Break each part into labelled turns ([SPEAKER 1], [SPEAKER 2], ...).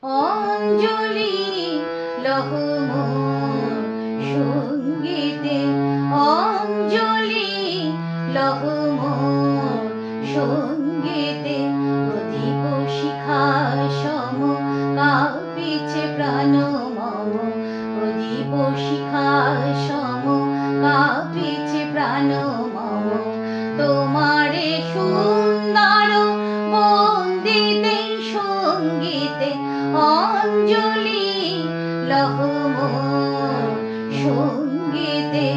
[SPEAKER 1] অঞ্জলি লহ মোর সঙ্গীতে, অঞ্জলি লহ মোর সঙ্গীতে। প্রদীপ শিখা সম কাঁপিছে প্রাণ মম, প্রদীপ শিখা সম কাঁপিছে প্রাণ মম। তোমারে সুন্দর বন্দিতে সঙ্গীতে, অঞ্জলি লহ মোর সঙ্গীতে।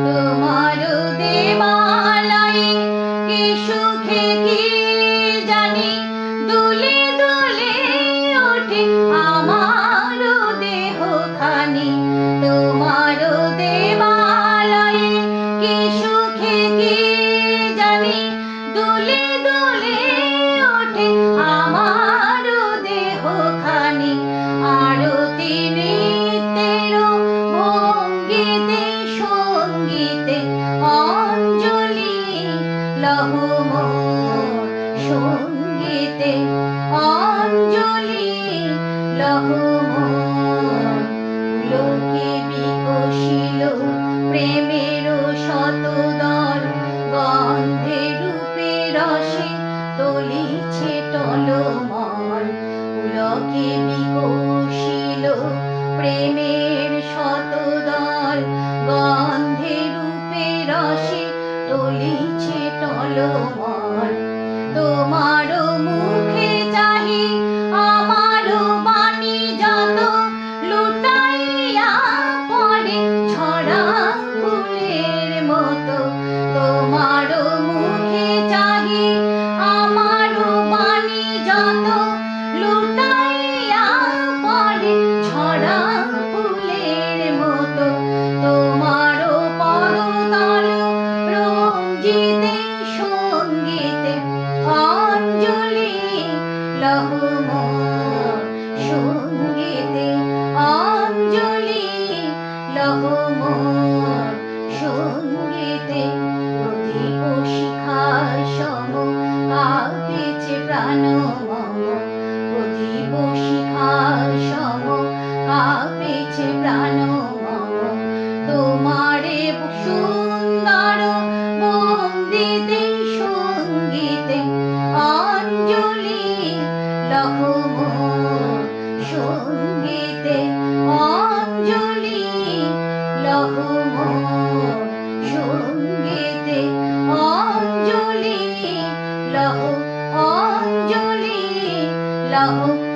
[SPEAKER 1] তোমার দেবালয়ে কি সুখে কি জানি দুলে দুলে ওঠে আমার দেহ খানি। তোমার দেবালয়ে কি সুখে কি জানি দুলে দুলে ওঠে আমার দেহ খানি। আরতি নৃত্যের ভঙ্গিতে সঙ্গীতে, অঞ্জলি লহ মোর সঙ্গীতে, অঞ্জলি লহ মোর। লোকে বিকশিল প্রেমের শতদল, গন্ধে রূপে রসে তলিছে টলমল। পুলকে বিকশিল প্রেমের শতদল, গন্ধে রূপে রসে তলিছে টলমল। তোমার মুখে চাহি আমার বাণী যত, লুটাইয়া পড়ে ছড়া ফুলের মতো। তোমার মুখে চাহি আমার বাণী যত, লুটাইয়া পড়ে ছড়া ফুলের মতো। তোমার পদতল রঞ্জিতে সঙ্গীতে, অঞ্জলি লহ মোর সঙ্গীতে, অঞ্জলি লহ মোর সঙ্গীতে। প্রদীপ শিখা সম কাঁপিছে প্রাণ মম, প্রদীপ শিখা সম কাঁপিছে প্রাণ মম। তোমারে সুন্দর বন্দিতে সঙ্গীতে, অঞ্জলি লহ মোর সঙ্গীতে, অঞ্জলি লহ মোর সঙ্গীতে, অঞ্জলি লহ, অঞ্জলি লহ।